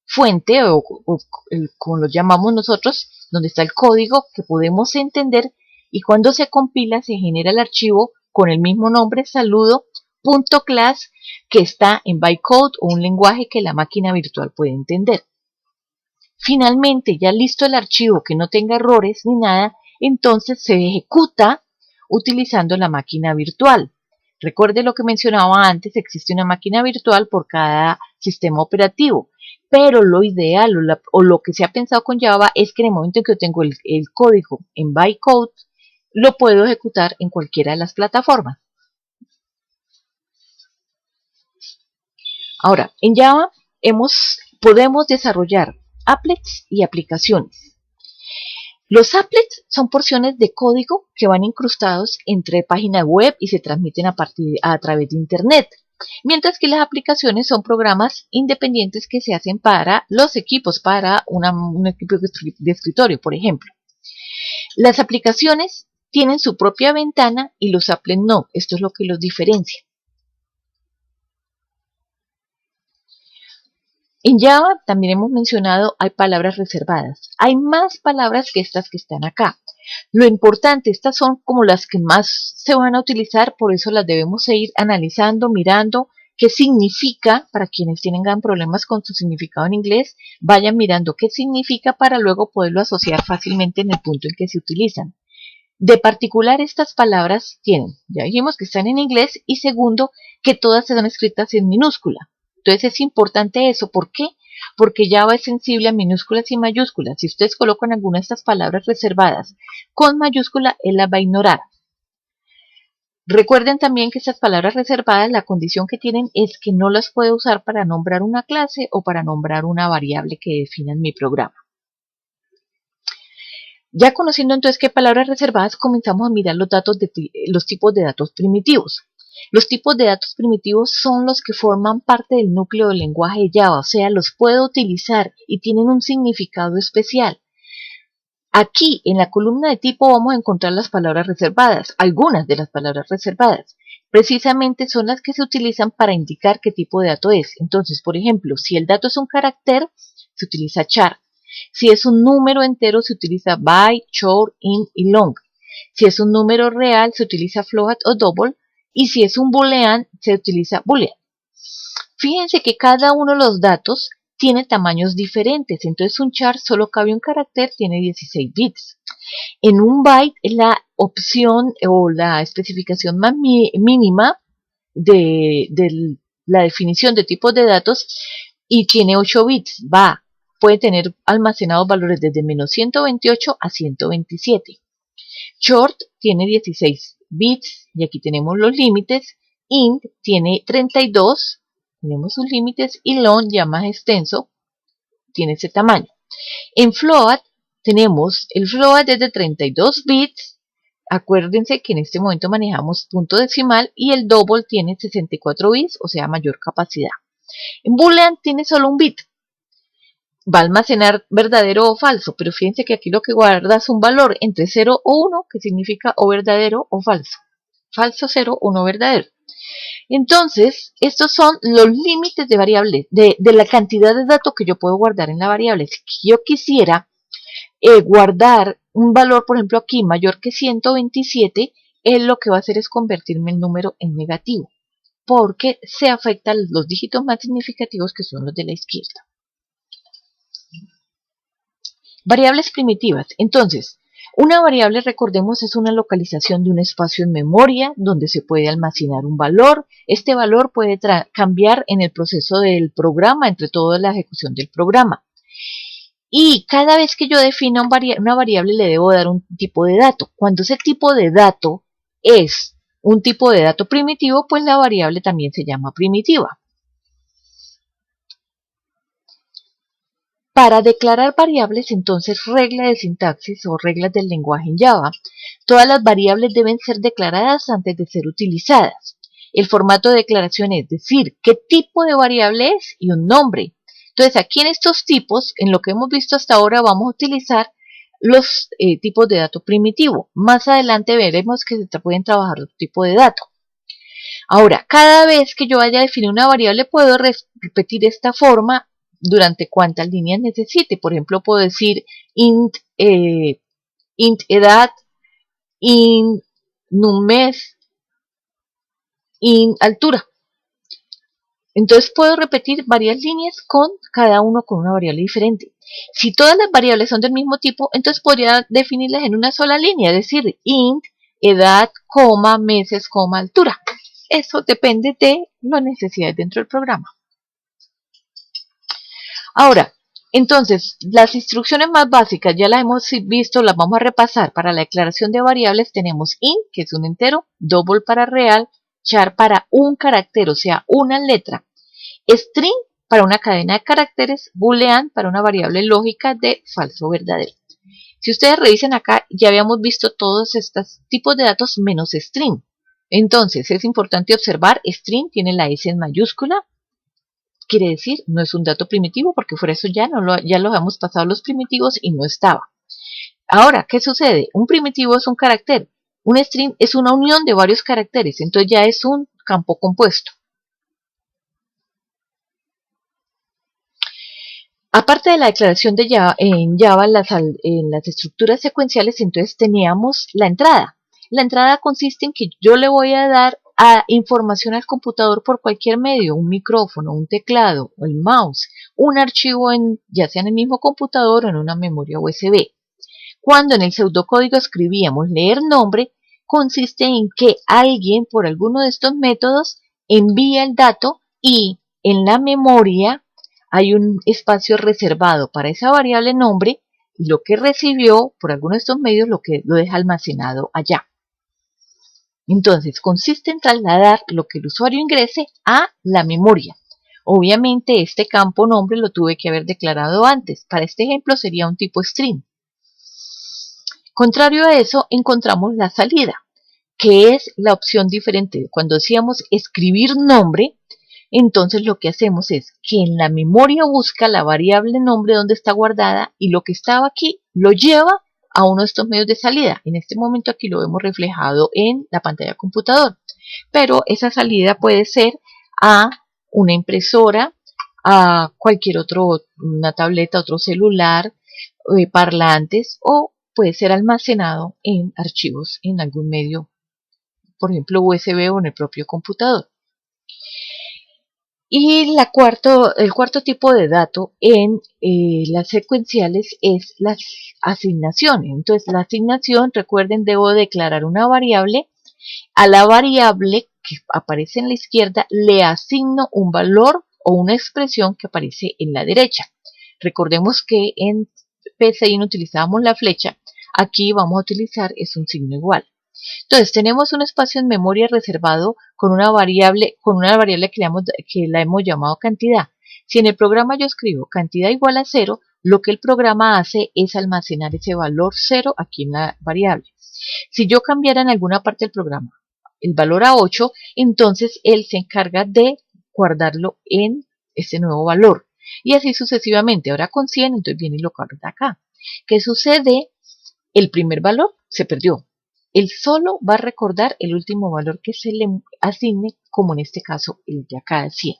fuente como lo llamamos nosotros, donde está el código que podemos entender, y cuando se compila se genera el archivo con el mismo nombre, saludo.class, que está en bytecode o un lenguaje que la máquina virtual puede entender. Finalmente, ya listo el archivo que no tenga errores ni nada, entonces se ejecuta utilizando la máquina virtual. Recuerde lo que mencionaba antes, existe una máquina virtual por cada sistema operativo, pero lo ideal o lo que se ha pensado con Java es que en el momento en que yo tengo el código en bytecode, lo puedo ejecutar en cualquiera de las plataformas. Ahora, en Java podemos desarrollar applets y aplicaciones. Los applets son porciones de código que van incrustados entre páginas web y se transmiten a través de Internet, mientras que las aplicaciones son programas independientes que se hacen para los equipos, para un equipo de escritorio, por ejemplo. Las aplicaciones tienen su propia ventana y los applets no. Esto es lo que los diferencia. En Java también hemos mencionado, hay palabras reservadas. Hay más palabras que estas que están acá. Lo importante, estas son como las que más se van a utilizar, por eso las debemos seguir analizando, mirando qué significa, para quienes tengan problemas con su significado en inglés, vayan mirando qué significa para luego poderlo asociar fácilmente en el punto en que se utilizan. De particular, estas palabras tienen, ya dijimos que están en inglés, y segundo, que todas son escritas en minúscula. Entonces es importante eso. ¿Por qué? Porque Java es sensible a minúsculas y mayúsculas. Si ustedes colocan alguna de estas palabras reservadas con mayúscula, él las va a ignorar. Recuerden también que estas palabras reservadas, la condición que tienen es que no las puedo usar para nombrar una clase o para nombrar una variable que defina en mi programa. Ya conociendo entonces qué palabras reservadas, comenzamos a mirar los tipos de datos primitivos. Los tipos de datos primitivos son los que forman parte del núcleo del lenguaje de Java, o sea, los puedo utilizar y tienen un significado especial. Aquí, en la columna de tipo, vamos a encontrar las palabras reservadas, algunas de las palabras reservadas. Precisamente son las que se utilizan para indicar qué tipo de dato es. Entonces, por ejemplo, si el dato es un carácter, se utiliza char. Si es un número entero, se utiliza byte, short, int y long. Si es un número real, se utiliza float o double. Y si es un boolean, se utiliza boolean. Fíjense que cada uno de los datos tiene tamaños diferentes. Entonces un char solo cabe un carácter, tiene 16 bits. En un byte es la opción o la especificación más mínima de la definición de tipos de datos y tiene 8 bits. Puede tener almacenados valores desde menos 128 a 127. Short tiene 16 bits y aquí tenemos los límites. Int tiene 32, tenemos sus límites, y long, ya más extenso, tiene ese tamaño. En float tenemos el float desde 32 bits. Acuérdense que en este momento manejamos punto decimal, y el double tiene 64 bits, o sea, mayor capacidad. En boolean tiene solo un bit. Va a almacenar verdadero o falso, pero fíjense que aquí lo que guarda es un valor entre 0 o 1, que significa o verdadero o falso. Falso 0, 1 verdadero. Entonces, estos son los límites de variables, de la cantidad de datos que yo puedo guardar en la variable. Si yo quisiera guardar un valor, por ejemplo aquí, mayor que 127, él lo que va a hacer es convertirme el número en negativo, porque se afectan los dígitos más significativos, que son los de la izquierda. Variables primitivas. Entonces, una variable, recordemos, es una localización de un espacio en memoria donde se puede almacenar un valor. Este valor puede cambiar en el proceso del programa, entre toda la ejecución del programa. Y cada vez que yo defina una variable, le debo dar un tipo de dato. Cuando ese tipo de dato es un tipo de dato primitivo, pues la variable también se llama primitiva. Para declarar variables, entonces, regla de sintaxis o reglas del lenguaje en Java. Todas las variables deben ser declaradas antes de ser utilizadas. El formato de declaración es decir qué tipo de variable es y un nombre. Entonces, aquí en estos tipos, en lo que hemos visto hasta ahora, vamos a utilizar los tipos de dato primitivo. Más adelante veremos que se pueden trabajar otro tipo de dato. Ahora, cada vez que yo vaya a definir una variable, puedo repetir esta forma durante cuántas líneas necesite. Por ejemplo, puedo decir int edad, int mes, int altura. Entonces puedo repetir varias líneas con cada uno con una variable diferente. Si todas las variables son del mismo tipo, entonces podría definirlas en una sola línea, es decir, int, edad, coma, meses, coma, altura. Eso depende de las necesidades dentro del programa. Ahora, entonces, las instrucciones más básicas ya las hemos visto, las vamos a repasar. Para la declaración de variables tenemos int, que es un entero, double para real, char para un carácter, o sea, una letra, string para una cadena de caracteres, boolean para una variable lógica de falso o verdadero. Si ustedes revisen acá, ya habíamos visto todos estos tipos de datos menos string. Entonces, es importante observar, string tiene la S en mayúscula, quiere decir, no es un dato primitivo, porque por eso ya los hemos pasado los primitivos y no estaba. Ahora, ¿qué sucede? Un primitivo es un carácter, un string es una unión de varios caracteres, entonces ya es un campo compuesto. Aparte de la declaración de Java, en Java, en las estructuras secuenciales, entonces teníamos la entrada. La entrada consiste en que yo le voy a dar información al computador por cualquier medio, un micrófono, un teclado, el mouse, un archivo ya sea en el mismo computador o en una memoria USB. Cuando en el pseudocódigo escribíamos leer nombre, consiste en que alguien por alguno de estos métodos envía el dato y en la memoria hay un espacio reservado para esa variable nombre y lo que recibió por alguno de estos medios lo deja almacenado allá. Entonces, consiste en trasladar lo que el usuario ingrese a la memoria. Obviamente, este campo nombre lo tuve que haber declarado antes. Para este ejemplo sería un tipo string. Contrario a eso, encontramos la salida, que es la opción diferente. Cuando decíamos escribir nombre, entonces lo que hacemos es que en la memoria busca la variable nombre donde está guardada y lo que estaba aquí lo lleva a uno de estos medios de salida. En este momento aquí lo vemos reflejado en la pantalla del computador. Pero esa salida puede ser a una impresora, a cualquier otro, una tableta, otro celular, parlantes, o puede ser almacenado en archivos en algún medio, por ejemplo USB o en el propio computador. Y el cuarto tipo de dato en las secuenciales es las asignaciones. Entonces, la asignación, recuerden, debo declarar una variable. A la variable que aparece en la izquierda le asigno un valor o una expresión que aparece en la derecha. Recordemos que en PCI no utilizábamos la flecha. Aquí vamos a utilizar es un signo igual. Entonces, tenemos un espacio en memoria reservado con una variable que la hemos llamado cantidad. Si en el programa yo escribo cantidad igual a 0, lo que el programa hace es almacenar ese valor 0 aquí en la variable. Si yo cambiara en alguna parte del programa el valor a 8, entonces él se encarga de guardarlo en ese nuevo valor. Y así sucesivamente. Ahora con 100, entonces viene y lo guarda acá. ¿Qué sucede? El primer valor se perdió. Él solo va a recordar el último valor que se le asigne, como en este caso el de acá de 100.